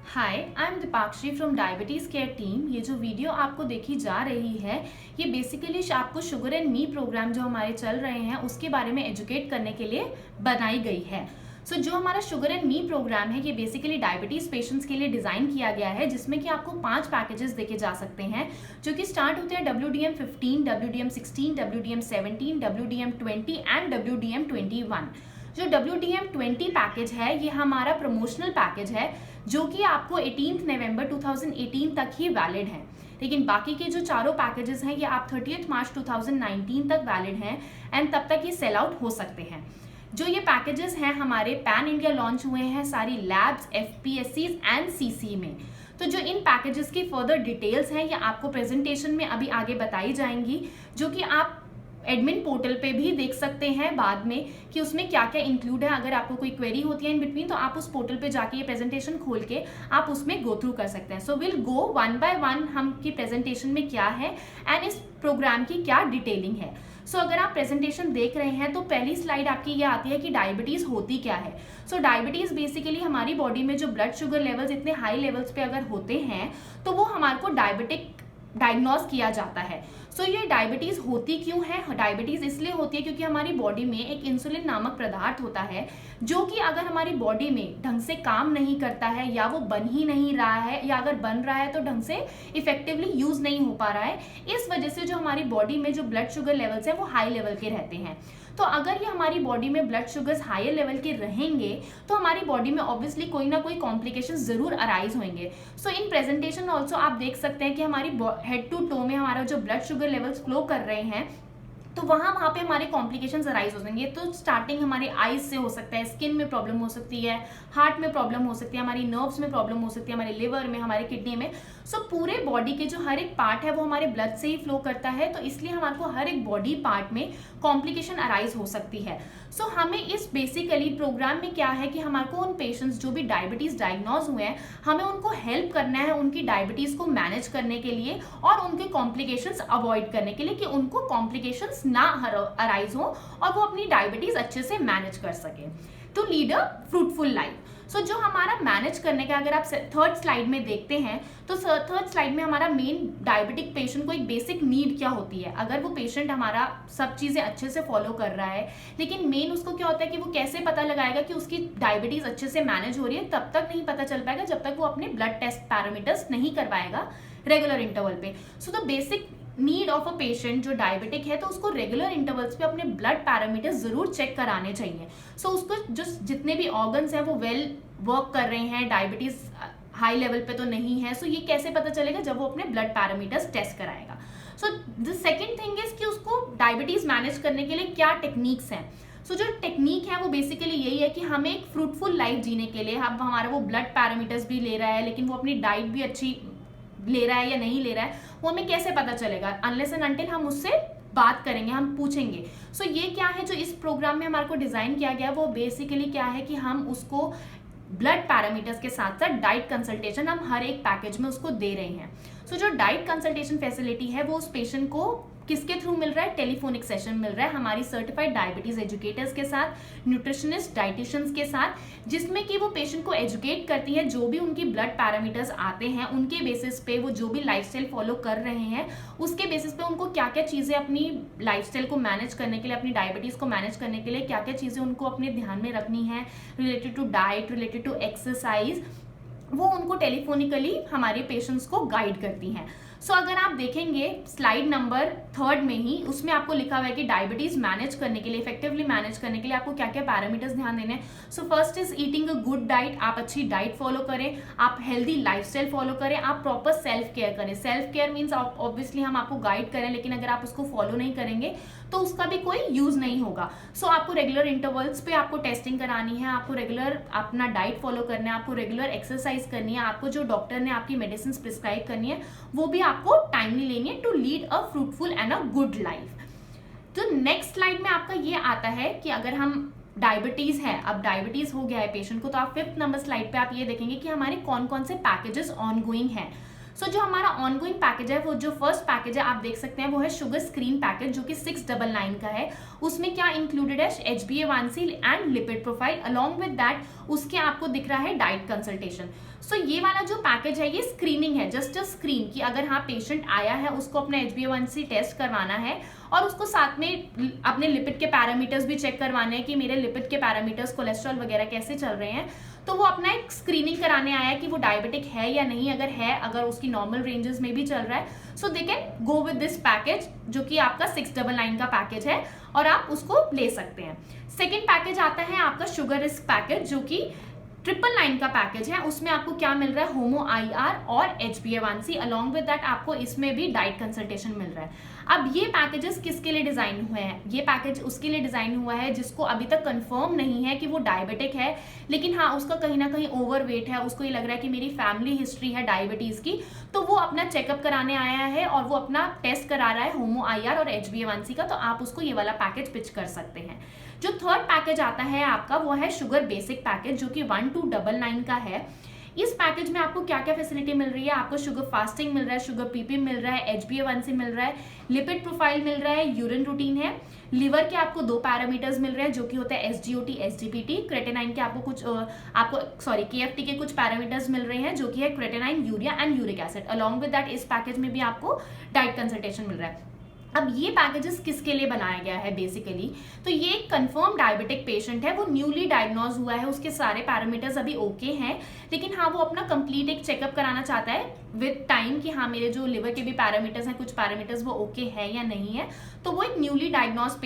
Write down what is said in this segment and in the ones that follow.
Hi, I am Deepakshi from diabetes care team. ये जो video आपको देखी जा रही है, ये बेसिकली आपको शुगर एंड मी प्रोग्राम जो हमारे चल रहे हैं उसके बारे में एजुकेट करने के लिए बनाई गई है। जो हमारा शुगर एंड मी प्रोग्राम है, ये बेसिकली डायबिटीज़ पेशेंट्स के लिए डिज़ाइन किया गया है, जिसमें कि आपको 5 पैकेजेस देखे जा सकते हैं, जो कि स्टार्ट होते हैं WDM-15, WDM-16, WDM-17, WDM-20 and WDM-21। जो WDM-20 पैकेज है, ये हमारा प्रमोशनल पैकेज है, जो कि आपको 18 नवंबर 2018 तक ही वैलिड है। लेकिन बाकी के जो चारों पैकेजेस हैं, ये आप 30 मार्च 2019 तक वैलिड हैं एंड तब तक ये सेल आउट हो सकते हैं। जो ये पैकेजेस हैं हमारे पैन इंडिया लॉन्च हुए हैं सारी लैब्स, FPSCs एंड CC में। तो जो इन पैकेजेस की फर्दर डिटेल्स हैं, ये आपको प्रेजेंटेशन में अभी आगे बताई जाएंगी, जो कि आप एडमिन पोर्टल पे भी देख सकते हैं बाद में कि उसमें क्या क्या इंक्लूड है। अगर आपको कोई क्वेरी होती है इन बिटवीन, तो आप उस पोर्टल पे जाके ये प्रेजेंटेशन खोल के आप उसमें गो थ्रू कर सकते हैं। So will go one by one हम की प्रेजेंटेशन में क्या है एंड इस प्रोग्राम की क्या डिटेलिंग है। अगर आप प्रेजेंटेशन देख रहे हैं तो पहली स्लाइड आपकी ये आती है कि डायबिटीज़ होती क्या है। डायबिटीज़ बेसिकली हमारी बॉडी में जो ब्लड शुगर लेवल्स इतने हाई लेवल्स पे अगर होते हैं, तो वो हमारे को डायबिटिक डायग्नोज किया जाता है। ये डायबिटीज़ होती क्यों है? डायबिटीज़ इसलिए होती है क्योंकि हमारी बॉडी में एक इंसुलिन नामक पदार्थ होता है, जो कि अगर हमारी बॉडी में ढंग से काम नहीं करता है, या वो बन ही नहीं रहा है, या अगर बन रहा है तो ढंग से इफेक्टिवली यूज नहीं हो पा रहा है, इस वजह से जो हमारी बॉडी में जो ब्लड शुगर लेवल्स हैं वो हाई लेवल के रहते हैं। तो अगर ये हमारी बॉडी में ब्लड शुगर्स हायर लेवल के रहेंगे, तो हमारी बॉडी में ऑब्वियसली कोई ना कोई कॉम्प्लिकेशंस जरूर अराइज होंगे। इन प्रेजेंटेशन ऑल्सो आप देख सकते हैं कि हमारी हेड टू टो में हमारा जो ब्लड शुगर लेवल्स फ्लो कर रहे हैं, तो वहाँ पे हमारे कॉम्प्लिकेशंस अराइज हो जाएंगे। तो स्टार्टिंग हमारे आईज से हो सकता है, स्किन में प्रॉब्लम हो सकती है, हार्ट में प्रॉब्लम हो सकती है, हमारी नर्व्स में प्रॉब्लम हो सकती है, हमारे लिवर में, हमारे किडनी में। पूरे बॉडी के जो हर एक पार्ट है वो हमारे ब्लड से ही फ्लो करता है, तो इसलिए हमारे को हर एक बॉडी पार्ट में कॉम्प्लिकेशन अराइज हो सकती है। हमें इस बेसिकली प्रोग्राम में क्या है कि हमारे को उन पेशेंट्स जो भी डायबिटीज़ डायग्नोज हुए हैं, हमें उनको हेल्प करना है उनकी डायबिटीज़ को मैनेज करने के लिए और उनके कॉम्प्लिकेशंस अवॉइड करने के लिए, कि उनको कॉम्प्लिकेशंस ना अराइज हो और वो अपनी डायबिटीज़ अच्छे से मैनेज कर सके, to lead a fruitful life. जो हमारा मैनेज करने का, अगर आप थर्ड स्लाइड में देखते हैं, तो थर्ड स्लाइड में हमारा मेन डायबिटिक पेशेंट को एक बेसिक नीड क्या होती है। अगर वो पेशेंट हमारा सब चीज़ें अच्छे से फॉलो कर रहा है, लेकिन मेन उसको क्या होता है कि वो कैसे पता लगाएगा कि उसकी डायबिटीज़ अच्छे से मैनेज हो रही है, तब तक नहीं पता चल पाएगा जब तक वो अपने ब्लड टेस्ट पैरामीटर्स नहीं करवाएगा रेगुलर इंटरवल पे। The basic need of a patient जो डायबिटिक है, तो उसको रेगुलर इंटरवल्स पे अपने ब्लड पैरामीटर्स जरूर चेक कराने चाहिए। उसको जो जितने भी ऑर्गन्स हैं वो वेल वर्क कर रहे हैं, डायबिटीज हाई लेवल पे तो नहीं है। ये कैसे पता चलेगा? जब वो अपने ब्लड पैरामीटर्स टेस्ट कराएगा। द सेकेंड थिंग इज कि उसको डायबिटीज मैनेज करने के लिए क्या टेक्निक्स हैं। जो टेक्निक है वो बेसिकली यही है कि हमें एक फ्रूटफुल लाइफ जीने के लिए, अब हमारा वो ब्लड पैरामीटर्स भी ले रहा है, लेकिन वो अपनी डाइट भी अच्छी ले रहा है या नहीं ले रहा है, वो हमें कैसे पता चलेगा? अनलेस एंड अनटिल हम उससे बात करेंगे, हम पूछेंगे। ये क्या है जो इस प्रोग्राम में हमारे को डिजाइन किया गया, वो बेसिकली क्या है कि हम उसको ब्लड पैरामीटर्स के साथ साथ डाइट कंसल्टेशन हम हर एक पैकेज में उसको दे रहे हैं। जो डाइट कंसल्टेशन फैसिलिटी है वो उस पेशेंट को किसके थ्रू मिल रहा है? टेलीफोनिक सेशन मिल रहा है हमारी सर्टिफाइड डायबिटीज एजुकेटर्स के साथ, न्यूट्रिशनिस्ट, डाइटिशियंस के साथ, जिसमें कि वो पेशेंट को एजुकेट करती है। जो भी उनकी ब्लड पैरामीटर्स आते हैं उनके बेसिस पे वो जो भी लाइफस्टाइल फॉलो कर रहे हैं, उसके बेसिस पे उनको क्या क्या चीज़ें अपनी लाइफस्टाइल को मैनेज करने के लिए, अपनी डायबिटीज़ को मैनेज करने के लिए क्या क्या चीज़ें उनको अपने ध्यान में रखनी है, related to diet, related to exercise, वो उनको टेलीफोनिकली हमारे पेशेंट्स को गाइड करती हैं। अगर आप देखेंगे स्लाइड नंबर 3 में ही, उसमें आपको लिखा हुआ है कि डायबिटीज मैनेज करने के लिए, इफेक्टिवली मैनेज करने के लिए आपको क्या क्या पैरामीटर्स ध्यान देने हैं। First is eating a good diet, आप अच्छी डाइट फॉलो करें, आप हेल्दी लाइफस्टाइल फॉलो करें, आप प्रॉपर सेल्फ केयर करें। सेल्फ केयर मीन्स ऑब्वियसली हम आपको गाइड करें, लेकिन अगर आप उसको फॉलो नहीं करेंगे तो उसका भी कोई यूज नहीं होगा। आपको रेगुलर इंटरवल्स पे आपको टेस्टिंग करानी है, आपको रेगुलर अपना डाइट फॉलो करना है, आपको रेगुलर एक्सरसाइज करनी है, आपको जो डॉक्टर ने आपकी मेडिसिन प्रिस्क्राइब करनी है वो भी आपको टाइमली लेनी है, to lead a fruitful and a good life. तो नेक्स्ट स्लाइड में आपका ये आता है कि अगर हम डायबिटीज है, अब डायबिटीज हो गया है पेशेंट को, तो आप 5th नंबर स्लाइड पे आप ये देखेंगे कि हमारे कौन कौन से पैकेजेस ऑनगोइंग हैं। सो जो हमारा ऑनगोइंग पैकेज है, वो जो फर्स्ट पैकेज है आप देख सकते हैं वो है शुगर स्क्रीन पैकेज जो कि 699 का है। उसमें क्या इंक्लूडेड है, HbA1c and lipid profile, along with that उसके आपको दिख रहा है डाइट कंसल्टेशन। सो ये वाला जो पैकेज है ये स्क्रीनिंग है, जस्ट अ स्क्रीन कि अगर हाँ पेशेंट आया है उसको अपना HbA1c टेस्ट करवाना है और उसको साथ में अपने लिपिड के पैरामीटर्स भी चेक करवाने हैं कि मेरे लिपिड के पैरामीटर्स कोलेस्ट्रॉल वगैरह कैसे चल रहे हैं, तो वो अपना एक स्क्रीनिंग कराने आया है कि वो डायबिटिक है या नहीं, अगर है, अगर उसकी नॉर्मल रेंजेस में भी चल रहा है, so they can go with this package जो कि आपका 699 का पैकेज है और आप उसको ले सकते हैं। सेकेंड पैकेज आता है आपका शुगर रिस्क पैकेज जो कि 999 का पैकेज है। उसमें आपको क्या मिल रहा है, होमो IR और HbA1c, अलॉन्ग विद दैट आपको इसमें भी डाइट कंसल्टेशन मिल रहा है। अब ये पैकेजेस किसके लिए डिजाइन हुए हैं, ये पैकेज उसके लिए डिजाइन हुआ है जिसको अभी तक कंफर्म नहीं है कि वो डायबिटिक है, लेकिन हाँ उसका कहीं ना कहीं ओवरवेट है, उसको ये लग रहा है कि मेरी फैमिली हिस्ट्री है डायबिटीज की, तो वो अपना चेकअप कराने आया है और वो अपना टेस्ट करा रहा है होमो IR और HbA1c का, तो आप उसको ये वाला पैकेज पिच कर सकते हैं। जो थर्ड पैकेज आता है आपका वो है शुगर बेसिक पैकेज जो कि 1299 का है। इस पैकेज में आपको क्या क्या फैसिलिटी मिल रही है, आपको शुगर फास्टिंग मिल रहा है, शुगर PP मिल रहा है, HbA1c मिल रहा है, लिपिड प्रोफाइल मिल रहा है, यूरिन रूटीन है, लिवर के आपको 2 पैरामीटर्स मिल रहे हैं जो कि होता है SGOT SGPT, क्रेटेनाइन के KFT के कुछ पैरामीटर्स मिल रहे हैं जो कि है creatinine, urea and uric acid, along with that इस पैकेज में भी आपको डाइट कंसल्टेशन मिल रहा है। अब ये पैकेजेस किसके लिए बनाया गया है बेसिकली, तो ये एक कंफर्म डायबिटिक पेशेंट है, वो न्यूली डायग्नोज हुआ है, उसके सारे पैरामीटर्स अभी ओके हैं, लेकिन हाँ वो अपना कंप्लीट एक चेकअप कराना चाहता है विद टाइम कि हाँ मेरे जो लिवर के भी पैरामीटर्स हैं, कुछ पैरामीटर्स वो ओके है या नहीं है, तो वो एक न्यूली डायग्नोज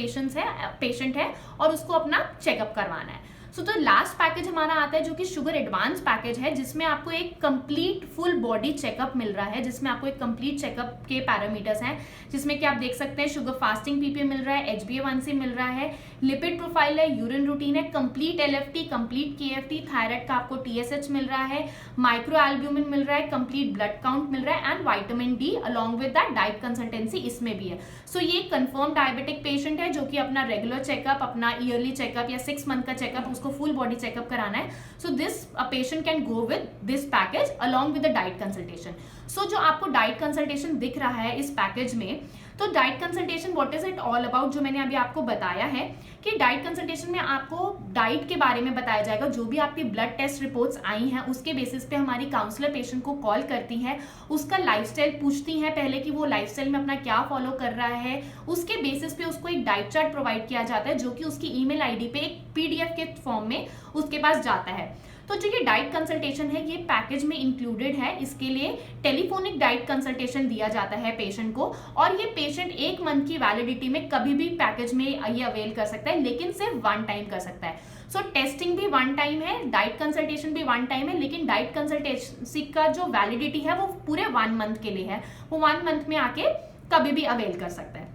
पेशेंट है और उसको अपना चेकअप करवाना है। सो तो लास्ट पैकेज हमारा आता है जो कि शुगर एडवांस पैकेज है, जिसमें आपको एक कंप्लीट फुल बॉडी चेकअप मिल रहा है, जिसमें आपको एक कंप्लीट चेकअप के पैरामीटर्स हैं, जिसमें कि आप देख सकते हैं शुगर फास्टिंग PP मिल रहा है, HbA1c मिल रहा है, लिपिड प्रोफाइल है, यूरिन रूटीन है, complete LFT, complete KFT, thyroid का आपको TSH मिल रहा है, माइक्रो एल्ब्यूमिन मिल रहा है, कंप्लीट ब्लड काउंट मिल रहा है and vitamin D, along with that diet consultancy इसमें भी है। सो ये कंफर्म डायबिटिक पेशेंट है जो कि अपना रेगुलर चेकअप, अपना ईयरली चेकअप या 6 मंथ का चेकअप, उसको फुल बॉडी चेकअप कराना है। So this patient can go with this package along with the diet consultation. So जो आपको डाइट कंसल्टेशन दिख रहा है इस पैकेज में, तो diet consultation what is it all about, जो मैंने अभी आपको बताया है कि डाइट कंसल्टेशन में आपको डाइट के बारे में बताया जाएगा, जो भी आपकी ब्लड टेस्ट रिपोर्ट्स आई हैं उसके बेसिस पे हमारी काउंसलर पेशेंट को कॉल करती है, उसका लाइफस्टाइल पूछती हैं पहले कि वो लाइफस्टाइल में अपना क्या फॉलो कर रहा है, उसके बेसिस पे उसको एक डाइट चार्ट प्रोवाइड किया जाता है जो कि उसकी ईमेल आईडी पे एक PDF के फॉर्म में उसके पास जाता है। तो जो ये डाइट कंसल्टेशन है ये पैकेज में इंक्लूडेड है, इसके लिए टेलीफोनिक डाइट कंसल्टेशन दिया जाता है पेशेंट को, और ये पेशेंट 1 मंथ की वैलिडिटी में कभी भी पैकेज में ये अवेल कर सकता है, लेकिन सिर्फ 1 टाइम कर सकता है। सो टेस्टिंग भी 1 टाइम है, डाइट कंसल्टेशन भी 1 टाइम है, लेकिन डाइट कंसल्टेशन का जो वैलिडिटी है वो पूरे 1 मंथ के लिए है, वो 1 मंथ में आके कभी भी अवेल कर सकता है।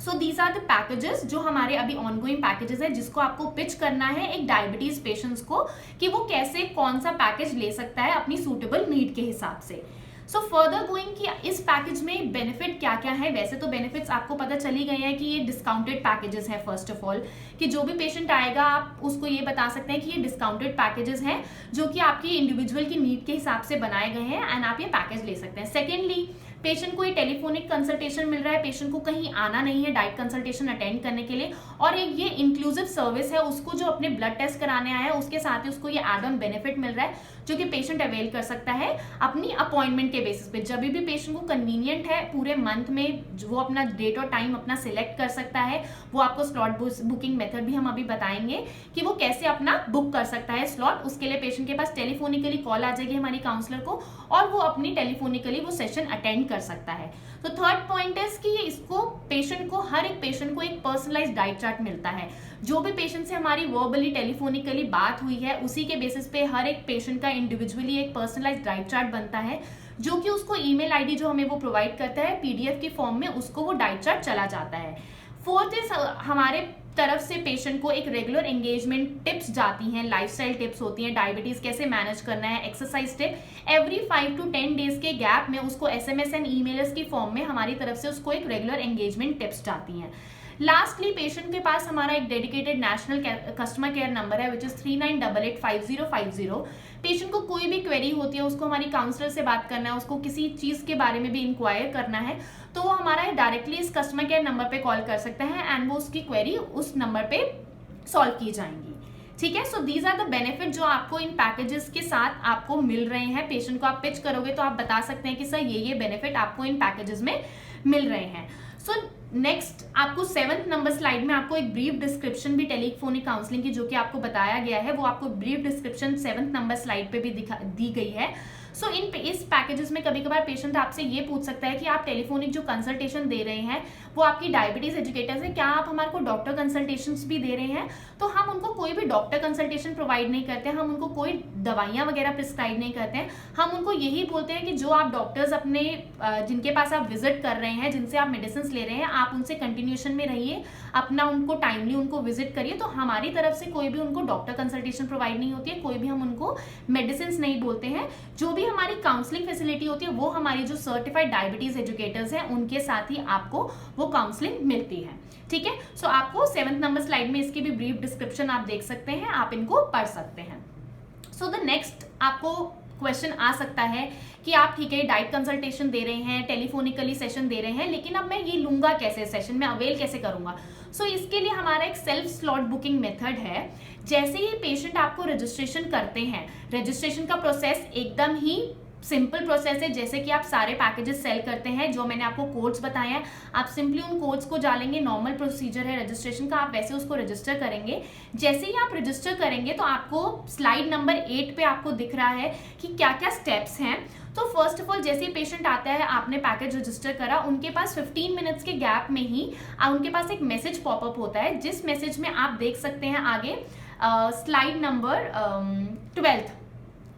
So these are the packages जो हमारे अभी ऑनगोइंग पैकेजेस है, जिसको आपको पिच करना है एक डायबिटीज पेशेंट्स को कि वो कैसे कौन सा पैकेज ले सकता है अपनी सूटेबल नीड के हिसाब से। सो फर्दर गोइंग कि इस पैकेज में बेनिफिट क्या क्या है, वैसे तो बेनिफिट्स आपको पता चली गई है कि ये डिस्काउंटेड पैकेजेस हैं। फर्स्ट ऑफ ऑल कि जो भी पेशेंट आएगा आप उसको ये बता सकते हैं कि ये डिस्काउंटेड पैकेजेस हैं जो कि आपकी इंडिविजुअल की नीड के हिसाब से बनाए गए हैं एंड आप ये पैकेज ले सकते हैं। सेकेंडली पेशेंट को ये टेलीफोनिक कंसल्टेशन मिल रहा है, पेशेंट को कहीं आना नहीं है डाइट कंसल्टेशन अटेंड करने के लिए, और एक ये इंक्लूसिव सर्विस है, उसको जो अपने ब्लड टेस्ट कराने आया है उसके साथ ही उसको ये एड ऑन बेनिफिट मिल रहा है जो कि पेशेंट अवेल कर सकता है अपनी अपॉइंटमेंट के बेसिस पे। जब भी पेशेंट को कन्वीनियंट है पूरे मंथ में वो अपना डेट और टाइम अपना सिलेक्ट कर सकता है, वो आपको स्लॉट बुकिंग मेथड भी हम अभी बताएंगे कि वो कैसे अपना बुक कर सकता है स्लॉट। उसके लिए पेशेंट के पास टेलीफोनिकली कॉल आ जाएगी हमारी काउंसलर को और वो अपनी टेलीफोनिकली वो सेशन अटेंड कर सकता है। तो थर्ड पॉइंट है कि इसको पेशेंट को हर एक पेशेंट को एक पर्सनलाइज्ड डाइट चार्ट मिलता है। जो भी पेशेंट से हमारी वर्बली टेलीफोनिकली बात हुई है उसी के बेसिस पे हर एक पेशेंट का इंडिविजुअली एक पर्सनलाइज्ड डाइट चार्ट बनता है जो कि उसको ईमेल आईडी जो हमें वो प्रोवाइड करता है PDF के फॉर्म में, उसको वो डाइट चार्ट चला जाता है। फोर्थ इज हमारे तरफ से पेशेंट को एक रेगुलर एंगेजमेंट टिप्स जाती हैं, लाइफस्टाइल टिप्स होती हैं, डायबिटीज कैसे मैनेज करना है, exercise tip every 5 to 10 days के गैप में उसको SMS एंड ईमेल्स की फॉर्म में हमारी तरफ से उसको एक रेगुलर एंगेजमेंट टिप्स जाती हैं। लास्टली पेशेंट के पास हमारा एक dedicated national customer care number है विच इज 39885050। पेशेंट को कोई भी क्वेरी होती है, उसको हमारी काउंसलर से बात करना है, उसको किसी चीज के बारे में भी इंक्वायर करना है, तो वो हमारा डायरेक्टली इस कस्टमर केयर नंबर पे कॉल कर सकते हैं एंड वो उसकी क्वेरी उस नंबर पे सॉल्व की जाएंगी। ठीक है, so these are the benefit जो आपको इन पैकेजेस के साथ आपको मिल रहे हैं। पेशेंट को आप पिच करोगे तो आप बता सकते हैं कि सर ये बेनिफिट आपको इन पैकेजेस में मिल रहे हैं। सो नेक्स्ट आपको 7th नंबर स्लाइड में आपको एक ब्रीफ डिस्क्रिप्शन भी टेलीफोनिक काउंसलिंग की जो कि आपको बताया गया है, वो आपको brief description 7th number slide पे भी दी गई है। सो इस पैकेजेस में कभी कभार पेशेंट आपसे ये पूछ सकता है कि आप टेलीफोनिक जो कंसल्टेशन दे रहे हैं वो आपकी डायबिटीज एजुकेटर्स है, क्या आप हमारे को डॉक्टर कंसल्टेशन भी दे रहे हैं? तो हम उनको कोई भी डॉक्टर कंसल्टेशन प्रोवाइड नहीं करते हैं, हम उनको कोई दवाइयाँ वगैरह प्रिस्क्राइब नहीं करते हैं। हम उनको यही बोलते हैं कि जो आप डॉक्टर्स अपने जिनके पास आप विजिट कर रहे हैं, जिनसे आप मेडिसिन ले रहे हैं, आप उनसे कंटिन्यूएशन में रहिए, अपना उनको टाइमली उनको विजिट करिए। तो हमारी तरफ से कोई भी उनको डॉक्टर कंसल्टेशन प्रोवाइड नहीं होती है, कोई भी हम उनको मेडिसिन नहीं बोलते हैं। जो भी हमारी काउंसलिंग फैसिलिटी होती है वो हमारी जो सर्टिफाइड डायबिटीज एजुकेटर्स हैं उनके साथ ही आपको वो काउंसलिंग मिलती है। ठीक है, सो आपको 7th नंबर स्लाइड में इसकी भी ब्रीफ डिस्क्रिप्शन आप देख सकते हैं, आप इनको पढ़ सकते हैं। सो द नेक्स्ट आपको क्वेश्चन आ सकता है कि आप ठीक है डाइट कंसल्टेशन दे रहे हैं, टेलीफोनिकली सेशन दे रहे हैं, लेकिन अब मैं ये लूंगा कैसे, सेशन में अवेल कैसे करूंगा? सो इसके लिए हमारा एक सेल्फ स्लॉट बुकिंग मेथड है। जैसे ही पेशेंट आपको रजिस्ट्रेशन करते हैं, रजिस्ट्रेशन का प्रोसेस एकदम ही सिंपल प्रोसेस है। जैसे कि आप सारे पैकेजेस सेल करते हैं, जो मैंने आपको कोड्स बताए हैं, आप सिंपली उन कोड्स को डालेंगे, नॉर्मल प्रोसीजर है रजिस्ट्रेशन का, आप वैसे उसको रजिस्टर करेंगे। जैसे ही आप रजिस्टर करेंगे तो आपको स्लाइड नंबर 8 पे आपको दिख रहा है कि क्या क्या स्टेप्स हैं। तो फर्स्ट ऑफ ऑल जैसे ही पेशेंट आता है, आपने पैकेज रजिस्टर करा, उनके पास 15 मिनट्स के गैप में ही उनके पास एक मैसेज पॉपअप होता है, जिस मैसेज में आप देख सकते हैं आगे स्लाइड नंबर 12।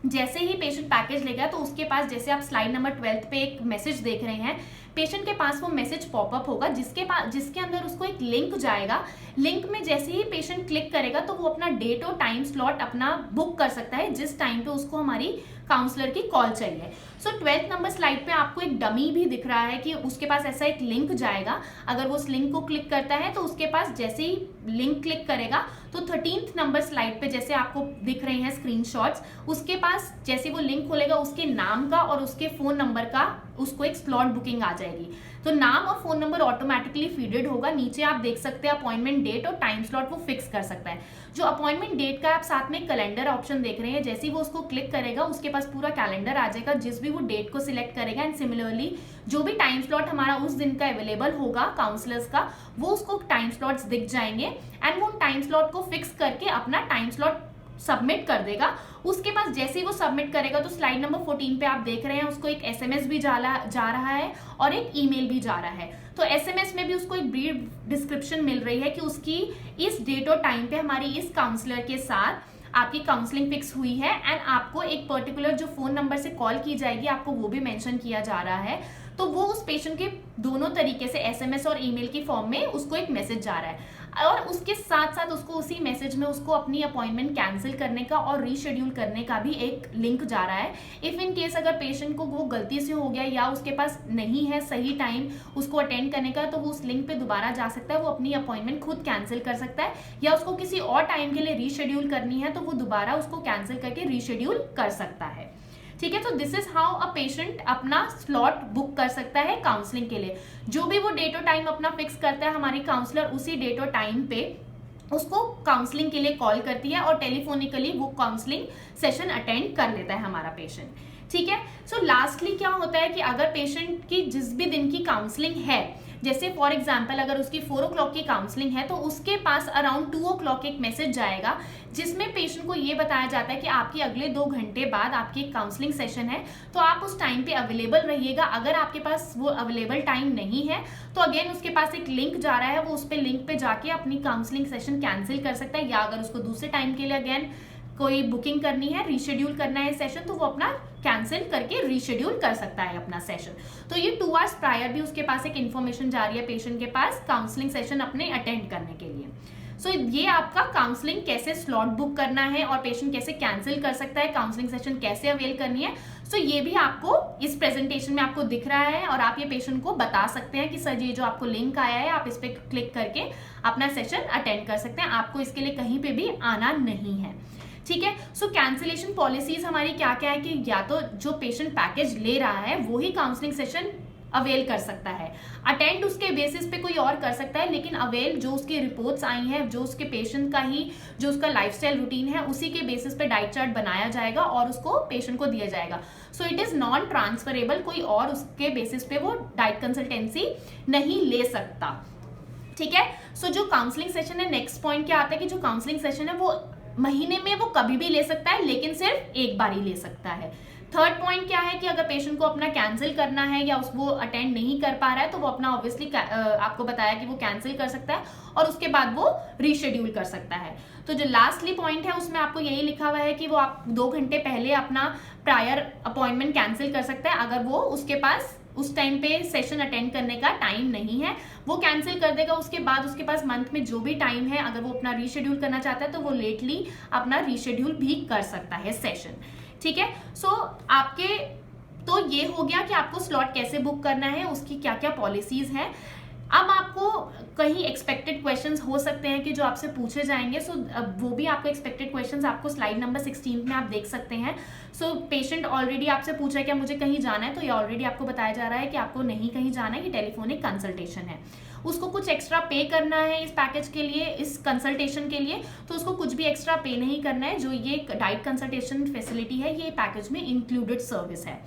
जैसे ही पेशेंट पैकेज लेगा तो उसके पास, जैसे आप स्लाइड नंबर 12 पे एक मैसेज देख रहे हैं, पेशेंट के पास वो मैसेज पॉपअप होगा जिसके अंदर उसको एक लिंक जाएगा। लिंक में जैसे ही पेशेंट क्लिक करेगा तो वो अपना डेट और टाइम स्लॉट अपना बुक कर सकता है, जिस टाइम पे उसको हमारी काउंसलर की कॉल चाहिए। सो 12th नंबर स्लाइड पे आपको एक डमी भी दिख रहा है कि उसके पास ऐसा एक लिंक जाएगा। अगर वो उस लिंक को क्लिक करता है तो उसके पास जैसे ही लिंक क्लिक करेगा तो 13th नंबर स्लाइड पे जैसे आपको दिख रहे हैं स्क्रीनशॉट्स, उसके पास जैसे वो लिंक खोलेगा उसके नाम का और उसके फोन नंबर का उसको एक स्लॉट बुकिंग आ जाएगी। तो नाम और फोन नंबर ऑटोमेटिकली फीडेड होगा। नीचे आप देख सकते हैं अपॉइंटमेंट डेट और टाइम स्लॉट वो फिक्स कर सकता है। जो अपॉइंटमेंट डेट का आप साथ में कैलेंडर ऑप्शन देख रहे हैं, जैसे ही वो उसको क्लिक करेगा उसके पास पूरा कैलेंडर आ जाएगा, जिस भी वो डेट को सिलेक्ट करेगा। एंड सिमिलरली जो भी टाइम स्लॉट हमारा उस दिन का अवेलेबल होगा काउंसलर्स का, वो उसको टाइम स्लॉट्स दिख जाएंगे एंड वो टाइम स्लॉट को फिक्स करके अपना टाइम स्लॉट सबमिट कर देगा। उसके पास जैसे ही वो सबमिट करेगा तो स्लाइड नंबर 14 पे आप देख रहे हैं उसको एक SMS भी जा रहा है और एक ईमेल भी जा रहा है। तो SMS में भी उसको एक ब्रीफ डिस्क्रिप्शन मिल रही है कि उसकी इस डेट और टाइम पे हमारी इस काउंसलर के साथ आपकी काउंसलिंग फिक्स हुई है एंड आपको एक पर्टिकुलर जो फोन नंबर से कॉल की जाएगी आपको वो भी मेंशन किया जा रहा है। तो वो उस पेशेंट के दोनों तरीके से SMS और ईमेल की फॉर्म में उसको एक मैसेज जा रहा है और उसके साथ साथ उसको उसी मैसेज में उसको अपनी अपॉइंटमेंट कैंसिल करने का और रीशेड्यूल करने का भी एक लिंक जा रहा है। इफ इन केस अगर पेशेंट को वो गलती से हो गया या उसके पास नहीं है सही टाइम उसको अटेंड करने का, तो वो उस लिंक पे दोबारा जा सकता है, वो अपनी अपॉइंटमेंट खुद कैंसिल कर सकता है, या उसको किसी और टाइम के लिए रीशेड्यूल करनी है तो वो दोबारा उसको कैंसिल करके रीशेड्यूल कर सकता है। ठीक है, तो this is how a patient अपना स्लॉट बुक कर सकता है काउंसलिंग के लिए। जो भी वो डेट और टाइम अपना फिक्स करता है हमारी काउंसलर उसी डेट और टाइम पे उसको काउंसलिंग के लिए कॉल करती है और टेलीफोनिकली वो काउंसलिंग सेशन अटेंड कर लेता है हमारा पेशेंट। ठीक है, सो लास्टली क्या होता है कि अगर पेशेंट की जिस भी दिन की काउंसलिंग है, जैसे फॉर एग्जाम्पल अगर उसकी 4 o'clock की काउंसलिंग है तो उसके पास अराउंड 2 o'clock एक मैसेज जाएगा जिसमें पेशेंट को ये बताया जाता है कि आपकी अगले 2 घंटे बाद आपकी काउंसलिंग सेशन है, तो आप उस टाइम पे अवेलेबल रहिएगा। अगर आपके पास वो अवेलेबल टाइम नहीं है तो अगेन उसके पास एक लिंक जा रहा है, वो उस पर लिंक पे जाके अपनी काउंसलिंग सेशन कैंसिल कर सकता है, या अगर उसको दूसरे टाइम के लिए अगेन कोई बुकिंग करनी है, रीशेड्यूल करना है सेशन, तो वो अपना कैंसिल करके रीशेड्यूल कर सकता है अपना सेशन। तो ये 2 hours प्रायर भी उसके पास एक इन्फॉर्मेशन जा रही है पेशेंट के पास काउंसलिंग सेशन अपने अटेंड करने के लिए। सो ये आपका काउंसलिंग कैसे स्लॉट बुक करना है और पेशेंट कैसे कैंसिल कर सकता है, काउंसलिंग सेशन कैसे अवेल करनी है, सो ये भी आपको इस प्रेजेंटेशन में आपको दिख रहा है और आप ये पेशेंट को बता सकते हैं कि सर ये जो आपको लिंक आया है आप इस पर क्लिक करके अपना सेशन अटेंड कर सकते हैं, आपको इसके लिए कहीं पे भी आना नहीं है। ठीक है, सो कैंसिलेशन पॉलिसीज हमारी क्या क्या है कि या तो जो पेशेंट पैकेज ले रहा है वो ही काउंसलिंग सेशन अवेल कर सकता है, अटेंड उसके बेसिस पे कोई और कर सकता है, लेकिन अवेल जो उसकी रिपोर्ट्स आई हैं, जो उसके पेशेंट का ही जो उसका लाइफस्टाइल रूटीन है उसी के बेसिस पे डाइट चार्ट बनाया जाएगा और उसको पेशेंट को दिया जाएगा। So it is non transferable, कोई और उसके बेसिस पे वो डाइट कंसल्टेंसी नहीं ले सकता। ठीक है, सो जो काउंसलिंग सेशन है, नेक्स्ट पॉइंट क्या आता है कि जो काउंसलिंग सेशन है वो महीने में वो कभी भी ले सकता है, लेकिन सिर्फ एक बार ही ले सकता है। थर्ड पॉइंट क्या है कि अगर पेशेंट को अपना कैंसिल करना है या वो अटेंड नहीं कर पा रहा है तो वो अपना ऑब्वियसली आपको बताया कि वो कैंसिल कर सकता है और उसके बाद वो रीशेड्यूल कर सकता है। तो जो लास्टली पॉइंट है उसमें आपको यही लिखा हुआ है कि वो आप 2 घंटे पहले अपना प्रायर अपॉइंटमेंट कैंसिल कर सकता है अगर वो उसके पास उस टाइम पे सेशन अटेंड करने का टाइम नहीं है, वो कैंसिल कर देगा। उसके बाद उसके पास मंथ में जो भी टाइम है, अगर वो अपना रीशेड्यूल करना चाहता है तो वो लेटली अपना रीशेड्यूल भी कर सकता है सेशन। ठीक है, सो आपके तो ये हो गया कि आपको स्लॉट कैसे बुक करना है, उसकी क्या क्या पॉलिसीज हैं। अब आपको कहीं एक्सपेक्टेड क्वेश्चंस हो सकते हैं कि जो आपसे पूछे जाएंगे, सो वो भी आपको एक्सपेक्टेड क्वेश्चंस आपको स्लाइड नंबर 16 में आप देख सकते हैं। सो पेशेंट ऑलरेडी आपसे पूछा है कि मुझे कहीं जाना है, तो ये ऑलरेडी आपको बताया जा रहा है कि आपको नहीं कहीं जाना है, ये टेलीफोनिक कंसल्टेशन है। उसको कुछ एक्स्ट्रा पे करना है इस पैकेज के लिए, इस कंसल्टेशन के लिए, तो उसको कुछ भी एक्स्ट्रा पे नहीं करना है। जो ये डाइट कंसल्टेशन फैसिलिटी है ये पैकेज में इंक्लूडेड सर्विस है।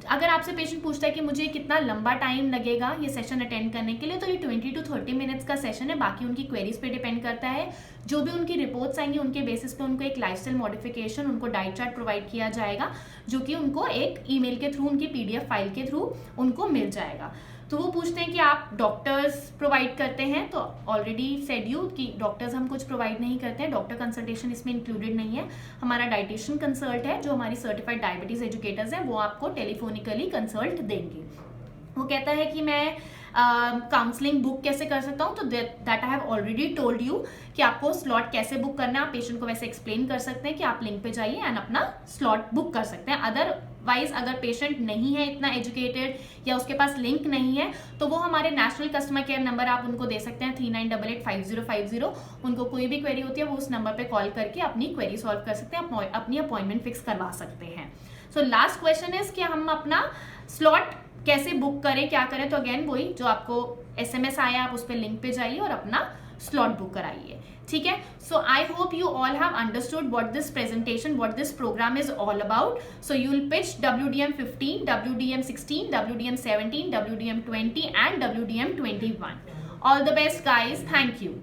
अगर आपसे पेशेंट पूछता है कि मुझे कितना लंबा टाइम लगेगा ये सेशन अटेंड करने के लिए, तो ये 20 to 30 मिनट्स का सेशन है। बाकी उनकी क्वेरीज पे डिपेंड करता है, जो भी उनकी रिपोर्ट्स आएंगी उनके बेसिस पे उनको एक लाइफस्टाइल मॉडिफिकेशन, उनको डाइट चार्ट प्रोवाइड किया जाएगा, जो कि उनको एक ईमेल के थ्रू, उनकी PDF फाइल के थ्रू उनको मिल जाएगा। तो वो पूछते हैं कि आप डॉक्टर्स प्रोवाइड करते हैं, तो ऑलरेडी सेड यू कि डॉक्टर्स हम कुछ प्रोवाइड नहीं करते हैं, डॉक्टर कंसल्टेशन इसमें इंक्लूडेड नहीं है। हमारा डाइटिशियन कंसल्ट है, जो हमारी सर्टिफाइड डायबिटीज एजुकेटर्स हैं, वो आपको टेलीफोनिकली कंसल्ट देंगे। वो कहता है कि मैं काउंसलिंग बुक कैसे कर सकता हूँ, तो that I have already told you कि आपको स्लॉट कैसे बुक करना है। आप पेशेंट को वैसे एक्सप्लेन कर सकते हैं कि आप लिंक पे जाइए एंड अपना स्लॉट बुक कर सकते हैं। अदरवाइज अगर पेशेंट नहीं है इतना एजुकेटेड या उसके पास लिंक नहीं है, तो वो हमारे नेशनल कस्टमर केयर नंबर आप उनको दे सकते हैं 39885050। उनको कोई भी क्वेरी होती है वो उस नंबर पे कॉल करके अपनी क्वेरी सॉल्व कर सकते हैं, अपनी अपॉइंटमेंट फिक्स करवा सकते हैं। सो लास्ट क्वेश्चन इज कि हम अपना स्लॉट कैसे बुक करें, क्या करें। तो अगेन वही जो आपको SMS आया, आप उस पर लिंक पे जाइए और अपना स्लॉट बुक कराइए। ठीक है, so I hope you all have understood what this presentation, what this program is all about. So you will pitch WDM 15, WDM 16, WDM 17, WDM 20 and WDM 21. All the best guys, thank you.